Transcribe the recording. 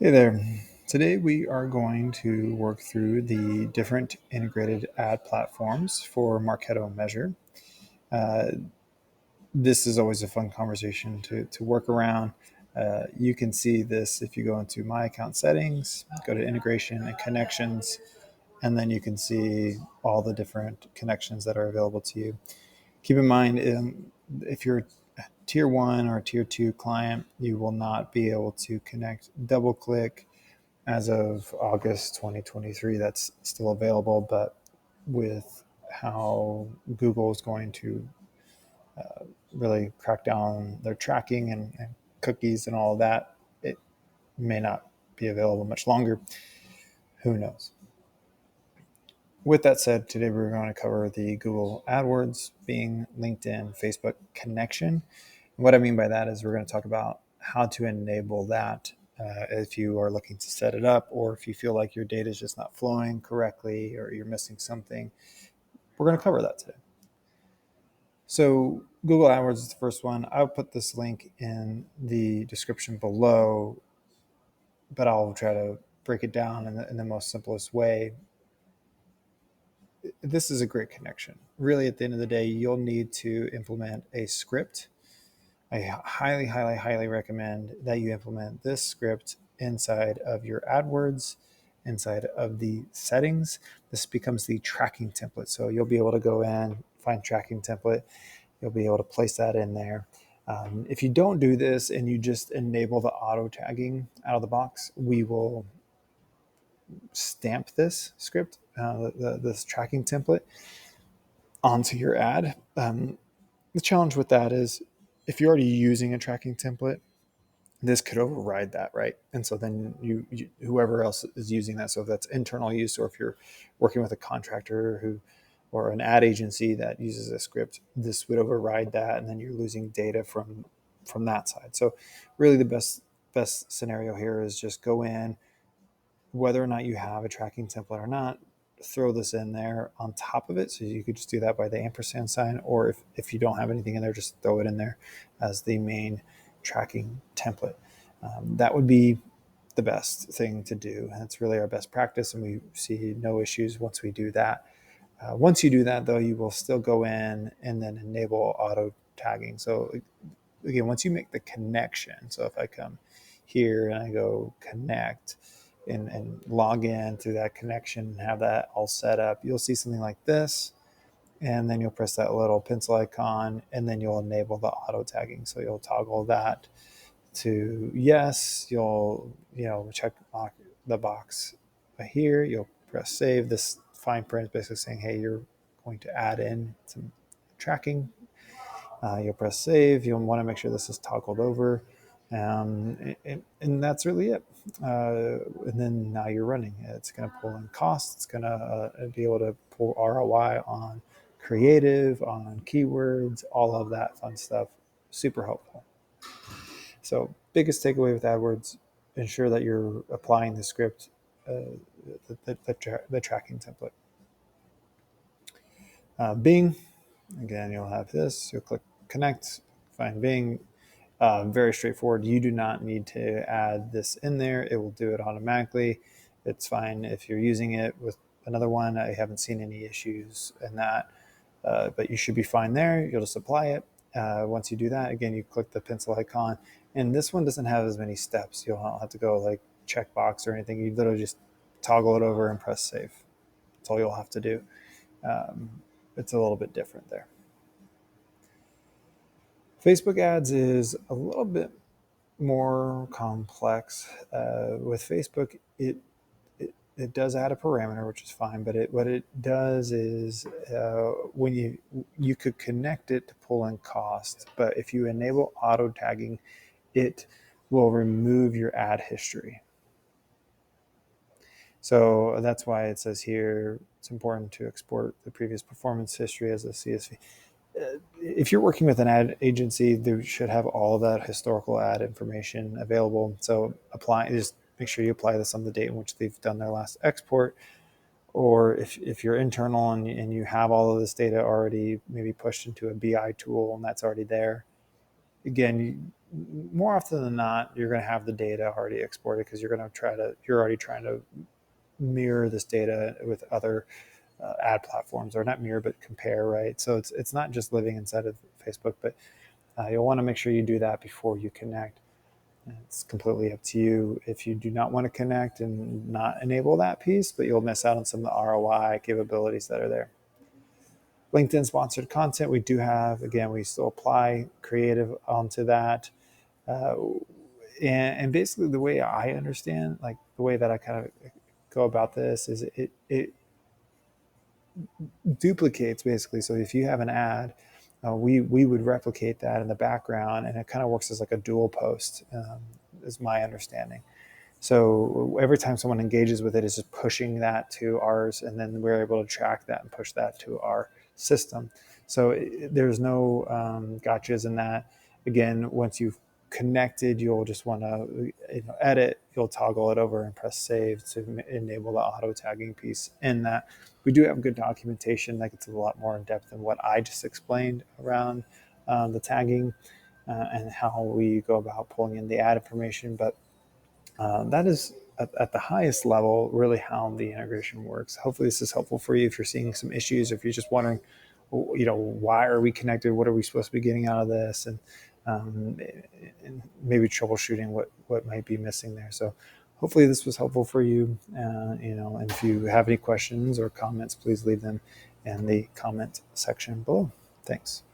Hey there. Today we are going to work through the different integrated ad platforms for Marketo Measure. Uh, this is always a fun conversation to work around. You can see this if you go into My Account Settings, go to Integration and Connections, and then you can see all the different connections that are available to you. Keep in mind, if you're a tier one or tier two client, you will not be able to connect double click as of August 2023. That's still available, but with how Google is going to really crack down on their tracking and cookies and all of that, it may not be available much longer. Who knows? With that said, today we're going to cover the Google AdWords, Bing, LinkedIn, Facebook connection. And what I mean by that is we're going to talk about how to enable that if you are looking to set it up, or if you feel like your data is just not flowing correctly or you're missing something. We're going to cover that today. So Google AdWords is the first one. I'll put this link in the description below, but I'll try to break it down in the most simplest way. This is a great connection. Really, at the end of the day, you'll need to implement a script. I highly, highly, highly recommend that you implement this script inside of your AdWords, inside of the settings. This becomes the tracking template. So you'll be able to go in, find tracking template. You'll be able to place that in there. If you don't do this and you just enable the auto tagging out of the box, we will stamp this script, this tracking template, onto your ad. The challenge with that is if you're already using a tracking template, this could override that, right? And so then you whoever else is using that, so if that's internal use or if you're working with a contractor who or an ad agency that uses a script, this would override that, and then you're losing data from that side. So really the best scenario here is just go in, whether or not you have a tracking template or not, throw this in there on top of it. So you could just do that by the ampersand sign, or if you don't have anything in there, just throw it in there as the main tracking template. That would be the best thing to do. That's really our best practice, and we see no issues once we do that. Once you do that, though, you will still go in and then enable auto tagging. So again, once you make the connection, so if I come here and I go connect and log in through that connection and have that all set up, you'll see something like this. And then you'll press that little pencil icon and then you'll enable the auto tagging. So you'll toggle that to yes. You'll check the box here. You'll press save. This fine print is basically saying, hey, you're going to add in some tracking. You'll press save. You'll want to make sure this is toggled over. And that's really it. And then now you're running. It's going to pull in costs. It's going to be able to pull ROI on creative, on keywords, all of that fun stuff. Super helpful. So, biggest takeaway with AdWords: ensure that you're applying the script, the tracking template. Bing, again, you'll have this. You'll click connect, find Bing. Very straightforward. You do not need to add this in there. It will do it automatically. It's fine if you're using it with another one. I haven't seen any issues in that, but you should be fine there. You'll just apply it. Once you do that, again, you click the pencil icon. And this one doesn't have as many steps. You'll not have to go like checkbox or anything. You literally just toggle it over and press save. That's all you'll have to do. It's a little bit different there. Facebook ads is a little bit more complex. With Facebook, it does add a parameter, which is fine, but what it does is when you could connect it to pull in cost, but if you enable auto tagging, it will remove your ad history. So that's why it says here it's important to export the previous performance history as a CSV. If you're working with an ad agency, they should have all of that historical ad information available. So just make sure you apply this on the date in which they've done their last export. Or if you're internal and you have all of this data already maybe pushed into a BI tool and that's already there, again, more often than not, you're going to have the data already exported because you're already trying to mirror this data with other ad platforms, or not mirror, but compare, right? So it's not just living inside of Facebook, but you'll want to make sure you do that before you connect. It's completely up to you if you do not want to connect and not enable that piece, but you'll miss out on some of the ROI capabilities that are there. LinkedIn sponsored content, we do have, again, we still apply creative onto that. Uh, and basically, the way I understand, like the way that I kind of go about this is it duplicates basically. So if you have an ad, we would replicate that in the background, and it kind of works as like a dual post, is my understanding. So every time someone engages with it, it's just pushing that to ours, and then we're able to track that and push that to our system. So there's no gotchas in that. Again, once you've connected, you'll just want to edit. You'll toggle it over and press save to enable the auto tagging piece. In that, we do have good documentation that gets a lot more in depth than what I just explained around the tagging and how we go about pulling in the ad information, but that is at the highest level really how the integration works. Hopefully this is helpful for you if you're seeing some issues, or if you're just wondering, why are we connected, what are we supposed to be getting out of this, um, and maybe troubleshooting what might be missing there. So hopefully this was helpful for you. And if you have any questions or comments, please leave them in the comment section below. Thanks.